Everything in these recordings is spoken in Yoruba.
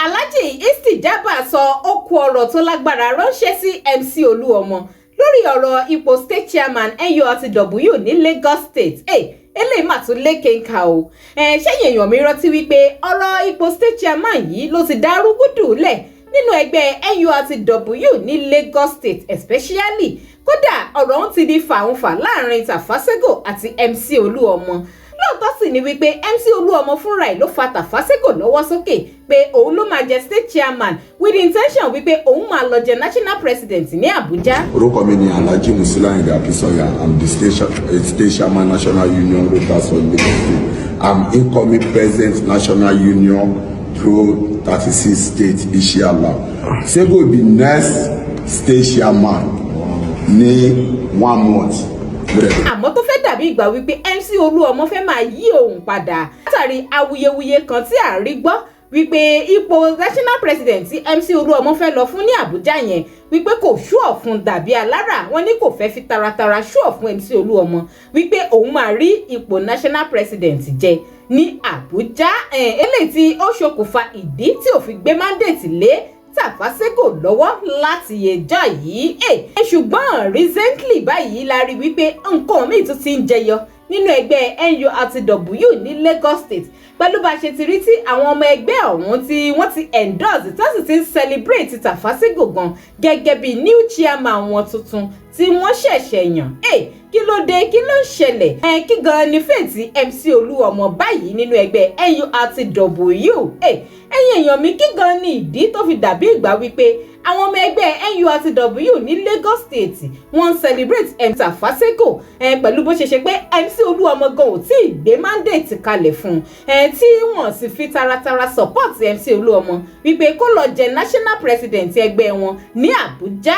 Alhaji Istijaba sọ okú ọ̀rọ̀ tó lágbára ránṣẹ́ sí MC Olúọmọ lórí ọ̀rọ̀ ipò state chairman NURTW ní Lagos State. Eléyìí mà tún lékè ńkà o. Ṣẹ́yìn èèyàn mi rántí wípé ọ̀rọ̀ ipò state chairman yìí ló ti dá rúgúdù lẹ̀ nínú ẹgbẹ́ NURTW ní Lagos State especially. Kódà ọ̀rọ̀ ọ̀hún ti di fàùnfà láàrin Tafasego àti MC Olúọmọ. Lóòótọ́ sì ni wípé MC Olúọmọ fúnra ẹ̀ ló fa Tafasego lọ́wọ́ sókè pé òun ló máa jẹ state chairman with the intention wípé òun máa lọ jẹ national president ní Abuja. Orúkọ mi ni Alhaji Musila Akisoya. I'm the state chairman National Union Rotary of Lagos State. I'm incoming president National Union through 36 states inshallah. Sego will be next state chairman ní 1 month. Àmọ́ tó fẹ́ dàbí ìgbà wípé MC Olúọmọ fẹ́ máa yí òun padà látàrí awuyewuye kan tí à ń rí gbọ́ wípé ipò national president tí MC Olúọmọ fẹ́ lọ fún ní Àbújá yẹn wípé kò ṣúọ̀ fún dàbí alára. Wọ́n ní kò fẹ́ fi taratara ṣúọ̀ fún MC Olúọmọ wípé òun máa rí ipò national president jẹ ní Àbújá. Eléyìí tí ó ṣokùnfà ìdí tí ó fi gbé mandate lé Tafasego lọ́wọ́ láti ẹjọ́ yìí. Ṣùgbọ́n recently báyìí la rí wípé nǹkan míì tún ti ń jẹyọ nínú ẹgbẹ́ NURTW ní Lagos State pẹ̀lú bá ṣe ti rí tí àwọn ọmọ ẹgbẹ́ ọ̀hún tí wọ́n ti endorse tó sì ti ń celebrate Tafasego gan gẹ́gẹ́ bí new chairman wọn tuntun tí wọ́n ṣẹ̀ṣẹ̀ yàn. Kí ló dé, kí ló ń ṣẹlẹ̀? Kí gan ni fèètì MC Olúọmọ báyìí nínú ẹgbẹ́ NURTW? Ẹ̀yin èèyàn mi, kí gan ni ìdí tó fi dàbí ìgbà wípé àwọn ọmọ ẹgbẹ́ NURTW ní Lagos State wọ́n ń celebrate MC Tafasego pẹ̀lú bó ṣe ṣe pé MC Olúọmọ gan ò tí ì gbé mandate kalẹ̀ fún tí wọ́n sì fi taratara support MC Olúọmọ wípé kó lọ jẹ national president ẹgbẹ́ wọn ní Àbújá.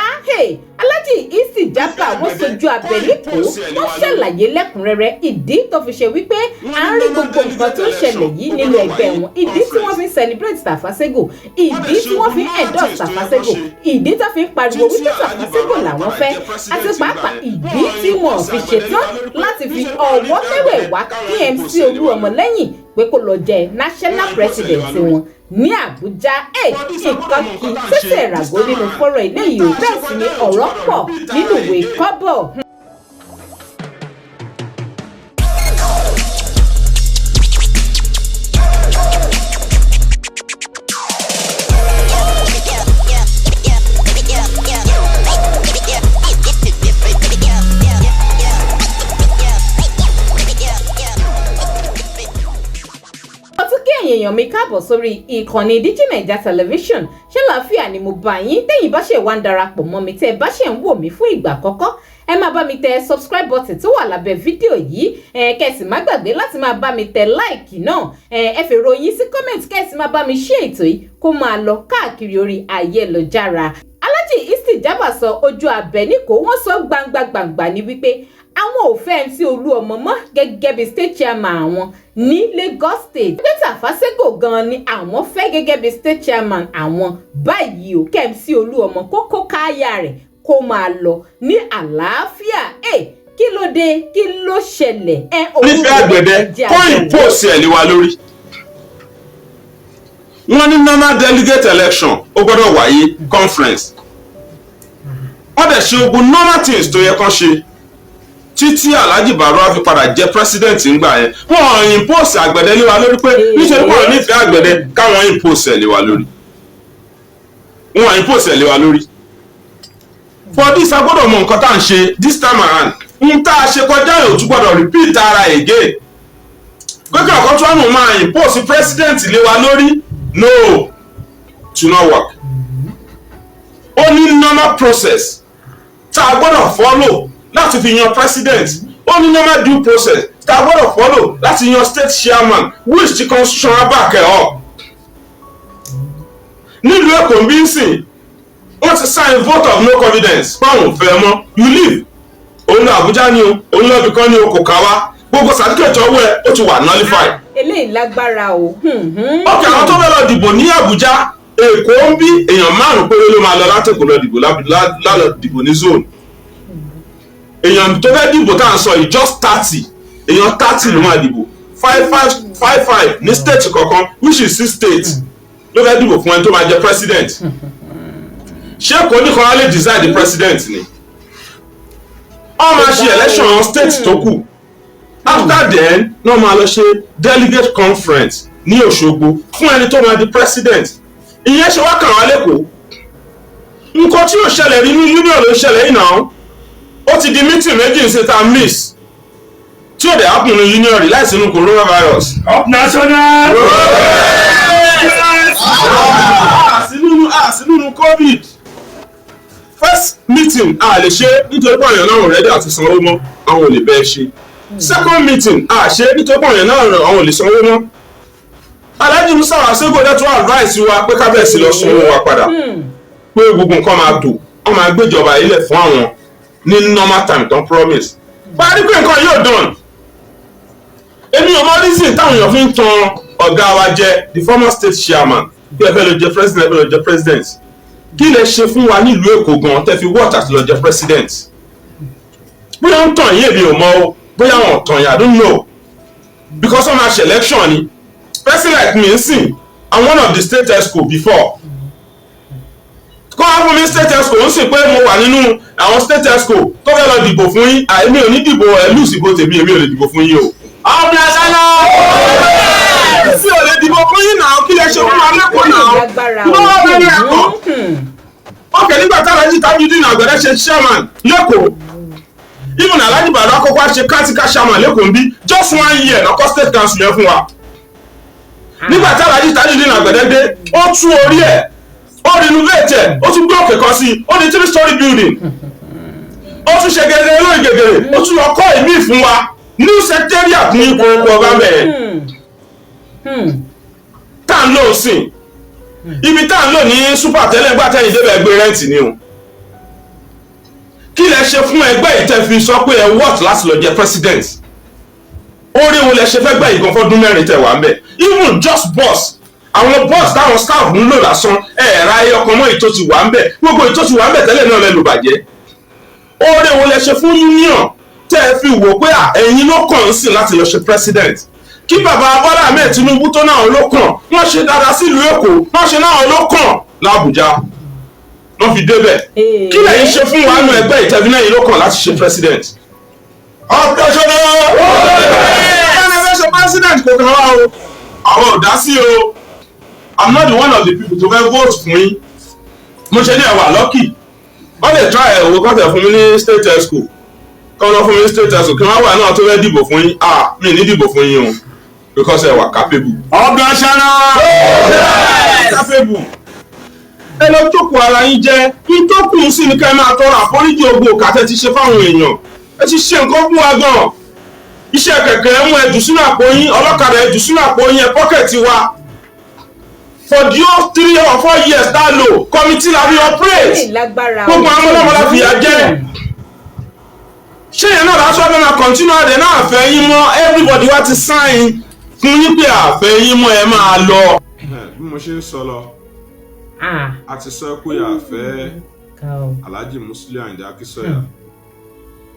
Alhaji Istijaba wọ́n sojú abẹ nípò wọ́n ṣàlàyé lẹ́kùnrẹ́rẹ́ ìdí tó fi ṣe wípé à ń rí gbogbo nǹkan tó ń ṣẹlẹ̀ yìí nínú ẹgbẹ́ wọn, ìdí tí wọ́n fi celebrate Tafasego, ìdí tí wọ́n fi endorse Tafasego, ìdí tó fi ń pariwo wípé Tafasego làwọn fẹ́, àti pàápàá ìdí tí wọ́n fi ṣetán láti fi ọwọ́ mẹ́wẹ̀ẹ̀wá kí MC Olúọmọ lẹ́yìn pé kó lọ jẹ national president wọn ní Àbújá. Nǹkan kì í ṣẹ̀ṣẹ̀ ràgó nínú fọ́rọ̀ eléyìí ò bẹ́ẹ̀ sì ni ọ̀rọ̀ pọ̀ nínú ìwé kọ́bọ̀. Èèyàn mi káàbọ̀ sórí ìkànnì Digi-Naija Television. Ṣé láàfíà ni mo bá yín? Tẹ́yin bá ṣe wá ń darapọ̀ mọ́ mi, tẹ́ bá ṣe ń wò mí fún ìgbà àkọ́kọ́, ẹ máa bá mi tẹ subscribe button tó wà lábẹ́ fídíò yìí. Kẹ́sì má gbàgbé láti máa bá mi tẹ like náà. Ẹ fi ròyìn sí comment, kẹ́sì máa bá mi share ètò yìí kó máa lọ káàkiri orí ayélujára. Alhaji Istijaba sọ ojú abẹ níkò, wọ́n sọ gbangba ní wípé àwọn ò fẹ́ MC Olúọmọ mọ́ gẹ́gẹ́ bí state chairman àwọn ní Lagos State. Pé Tafasego gan ni àwọn fẹ́ gẹ́gẹ́ bí state chairman àwọn báyìí o, kí MC Olúọmọ kó káyà rẹ̀ kó máa lọ ní àlàáfíà. Kí ló dé, kí ló ṣẹlẹ̀? Nífẹ̀ẹ́ àgbẹ̀dẹ kó ìpòsì ẹ̀ lé wa lórí. Wọ́n ní normal delegate election ó gbọ́dọ̀ wáyé conference. Wọ́n dẹ̀ ṣe ogun normal things tó yẹ kán ṣe títí Alhaji Barrow fi padà jẹ́ president ńgbà yẹn. Wọ́n impose àgbẹ̀dẹ lé wa lórí pé nítorí wọ́n nífẹ̀ẹ́ àgbẹ̀dẹ káwọn impose ẹ̀ lé wa lórí. Wọ́n impose ẹ̀ lé wa lórí. For this a gbọ́dọ̀ mọ nǹkan tá à ń ṣe this time around. N tá a ṣe kọjá yóò tún gbọ́dọ̀ repeat ara again. Gbẹ́kẹ̀ ọ̀kan tó wọ́n máa impose president lé wa lórí. No, to not work. Ó ní normal process tá a gbọ́dọ̀ follow láti fi yan president. Ó ní normal due process tá a gbọ́dọ̀ follow láti yan state chairman which the constitution back ẹ̀ up. Nílùú Èkó ń bí ń sìn wọ́n ti sign vote of no confidence fáwọn òfin ẹ̀mọ́ you leave. Òun lọ Àbújá ni o, òun lọ ibìkan ni o kò ká wá. Gbogbo certificate ọwọ́ ẹ̀ ó ti wà nullified. Eléyìí lágbára o. Ọkẹ́ àwọn tó fẹ́ lọ dìbò ní Àbújá, Èkó ń bí èèyàn 5 péré ló máa lọ látẹ̀kọ́ lọ dìbò lálọ́ dìbò ní zone. Èèyàn tó fẹ́ dìbò tá à ń sọ yìí just 30 èèyàn 30 ló máa dìbò 55 ní state kọ̀ọ̀kan which is 6 states. ló fẹ́ dìbò fún ẹni tó máa jẹ president ṣé kò ní kan á lè decide the president ni wọ́n máa ṣe election state tó kù after then náà máa lọ ṣe delegate conference ní Òṣogbo fún ẹni tó máa di president ìyẹn ṣe wá kàn wá lẹ́kọ̀ọ́ nǹkan tí yóò ṣẹlẹ̀ nínú union ló ṣẹlẹ̀ yìí náà ó ti di meeting méjì ń ṣe tá a miss tí ó dẹ̀ happen ní union rí láì sínú coronavirus. up national. àsínú covid first meeting a lè ṣe nítorí pé àyàn náà rẹ́dí àti sanwó mọ́ àwọn ò lè bẹ́ẹ̀ ṣe second meeting a ṣe nítorí pé àyàn náà àwọn ò lè sanwó mọ́ Alhaji Musa Asego dẹ̀ tún advice wa pé kábẹ́ẹ̀sì lọ sanwó wa padà pé gbogbo nǹkan máa dùn wọ́n máa gbéjọba ilẹ̀ fún àwọn ní normal time tó ń promise parí pé nǹkan yóò dùn èmi ò mọ reason táwọn èèyàn fi ń tan ọ̀gá wa jẹ the former state chairman bí ẹ fẹ́ lọ jẹ president ẹ fẹ́ lọ jẹ president kí lẹ ṣe fún wa nílùú Èkó gan tẹ́ fi wọ́ọ̀tà sí lọ jẹ president bóyá ń tàn yín èmi ò mọ o bóyá wọn ò tàn yín I don't know because wọ́n máa ṣe election ni person like me ń sìn I'm one of the state exco before kọ́ wá fún mi state exco ń sìn pé mo wà nínú àwọn state exco tó fẹ́ lọ dìbò fún yín èmi ò ní dìbò ẹlú ìsìnkú tèmi èmi ò lè dìbò fún yín o. ọ̀pọ̀ àṣálà sí ò lè dìbò fún yín náà kí lè ṣe fún wa lẹ́kọ̀ọ́ náà lọ́wọ́ bẹ́ẹ̀ ẹ̀kọ́. ọkẹ́ nígbà tí Alhaji Tajudeen Àgbẹ̀dẹ ṣe chairman lẹ́kọ̀ọ́ even Alhaji Bado Akoko ṣe kátìkà chairman lẹ́kọ̀ọ́ ń bí just 1 year lọ́kọ́ state council yẹn fún wa. nígbà tí Alhaji Tajudeen Àgbẹ̀dẹ dé ó tú orí ẹ̀ ó renovate ẹ̀ ó tún gbé òkè kan sí ó di 3-story building ó tún ṣe gẹ́gẹ́ lórí gẹ́gẹ́ ó tún lọ kọ́ ìmí fún wa new secretariat ní ipò ọba bẹ̀rẹ̀ tá à ń lò sí ibi tá à ń lò ní super tẹ́lẹ̀ gbà tẹ́yìn débẹ̀ gbé rẹ́ǹtì ni o kí lẹ ṣe fún ẹgbẹ́ ìtẹ́fi sọ pé ẹ wọ́ọ̀tì láti lọ jẹ president orí wo lẹ ṣe fẹ́ gbẹ́ ìgbọ̀n fọ́dún mẹ́rin tẹ̀ wá ń bẹ̀ even just boss àwọn boss táwọn staff ń lò lásán ẹ̀ẹ̀ra ẹyọkan mọ́ ìtò ti wà ń bẹ̀ gbogbo ìtò ti wà ń bẹ̀ tẹ́lẹ̀ náà lẹ lò bàjẹ́ oore wo lẹ ṣe fún union tẹ́ ẹ fi wò pé ẹ̀yin ló kàn ń sìn láti lọ ṣe president kí bàbá Bọ́lá Ahmed Tinubu tó náà ló kàn wọ́n ṣe dáadáa sílùú Èkó wọ́n ṣe náà ló kàn l'Àbújá wọ́n fi débẹ̀ kí lẹ́yìn ṣe fún wa nù ẹgbẹ́ ìtẹ́bí náà yìí ló kàn láti ṣe president. ọ̀pẹ̀ṣọ́nà ẹni fẹ́ ṣe president kò kàn wá o àwọn ò dá sí o I'm not the one of the people to fẹ́ vote fún yín mo ṣe ní ẹ̀wà lọ́kì wọ́n lè try ẹ̀wọ̀ kọ́tẹ̀ fún mi ní state exco kọ́ lọ fún mi ní state exco kí wọ́n wà náà tó fẹ́ dìbò fún yín mi ní dìbò fún yín o because ẹ̀wà capable. ọ̀gbìn aṣáná capable ẹ lọ jókòó ara yín jẹ́ kí tó kù sí ni ká ẹ máa tọrọ àforíjì ogun òkàtẹ́ ti ṣe fáwọn èèyàn ẹ ti ṣe nǹkan fún wa gan iṣẹ́ kẹ̀kẹ́ ẹ mú ẹ̀dùn sínú àpò yín ọlọ́kadà ẹ̀dùn sínú àpò yín ẹ pọ́kẹ̀tì wa for the whole 3 or 4 years tá a lò committee la fi operate gbogbo àwọn ọmọlọ́mọlá fìyà jẹ ṣé yẹn náà lásán fẹ́ máa continue àdé náà fẹ́ yín mọ́ everybody wá ti sign fún yín pé àfẹ́ yín mọ́ ẹ máa lọ. bí mo ṣe ń sọ lọ a ti sọ pé àfẹ́ Alhaji Musiliu Ayinde Akinsanya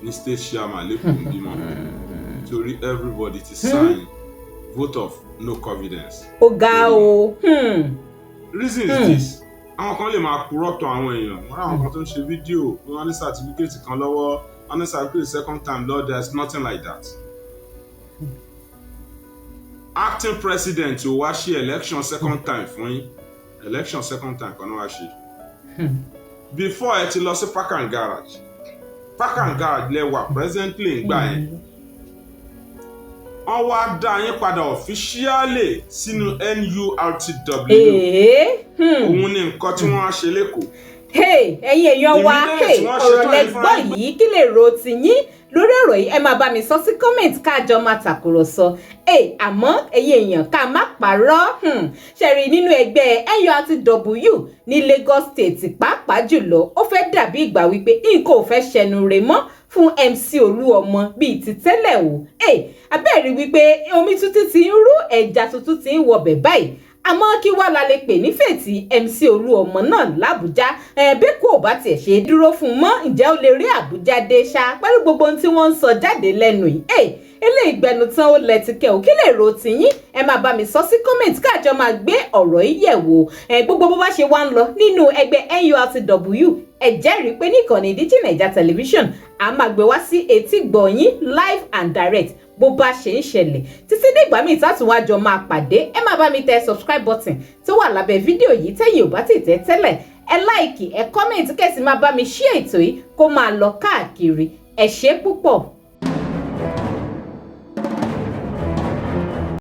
ní state chairman lẹ́kọ̀ọ́ bímọ torí everybody ti sign vote of no confidence. ó ga o. reason is this àwọn kan lè máa purọ́ tàn àwọn èèyàn wọ́n àwọn kan tó ń ṣe fídíò wọ́n ní certificate kan lọ́wọ́ wọ́n ní certificate second time lord there is nothing like that. acting president ò wá ṣe election second time fún yín election second time kan náà wá ṣe before ẹ ti lọ sí park and garage lẹ́wà presently ń gbà yẹn wọ́n wá dá yín padà officially sínú NURTW òun ni nǹkan tí wọ́n á ṣe lẹ́kọ̀ọ́. ẹ̀yin èèyàn wa ọ̀rọ̀ lẹ́gbọ́n yìí kí lè ro ti yín lórí ọ̀rọ̀ yìí ẹ máa bá mi sọ sí comment káàjọ máa tàkùrọ̀sọ àmọ́ ẹ̀yin èèyàn ká má parọ́ ṣẹ̀rí nínú ẹgbẹ́ NURTW ní Lagos State pàápàá jùlọ ó fẹ́ dàbí ìgbà wípé nǹkan ò fẹ́ ṣẹnu rẹ̀ mọ́ fún MC Olúọmọ bíi ti tẹ́lẹ̀ o abẹ́ẹ̀rí wípé omi tuntun ti ń rú ẹja tuntun ti ń wọbẹ̀ báyìí àmọ́ kí wá la lè pè nífẹ̀ẹ́ tí MC Olúọmọ náà l'Àbújá bí kò bá tiẹ̀ ṣe dúró fún un mọ́ ǹjẹ́ ó lè rí Àbújá dé ṣá pẹ̀lú gbogbo ohun tí wọ́n ń sọ jáde lẹ́nu yìí eléyìí gbẹnu tán ó lẹ́tìkẹ́ ò kí lè ro tiyín ẹ máa bá mi sọ sí comment káàjọ máa gbé ọ̀rọ̀ yìí yẹ̀ wò gbogbo bó bá ṣe wá ń lọ nínú ẹgbẹ́ NURTW ẹ jẹ́rìí pé ní ìkànnì Digi Naija Television a máa gbé wá sí etí gbọ̀nyín live and direct bó bá ṣe ń ṣẹlẹ̀ títí dìgbà míì tátùwájọ máa pàdé ẹ máa bá mi tẹ subscribe button tó wà lábẹ́ fídíò yìí tẹ́yìn ò bá ti tẹ̀ tẹ́lẹ̀ ẹ láìkì ẹ kọ́mẹ̀ntì kẹ́sì máa bá mi share ètò yìí kó máa lọ káàkiri ẹ ṣé púpọ̀.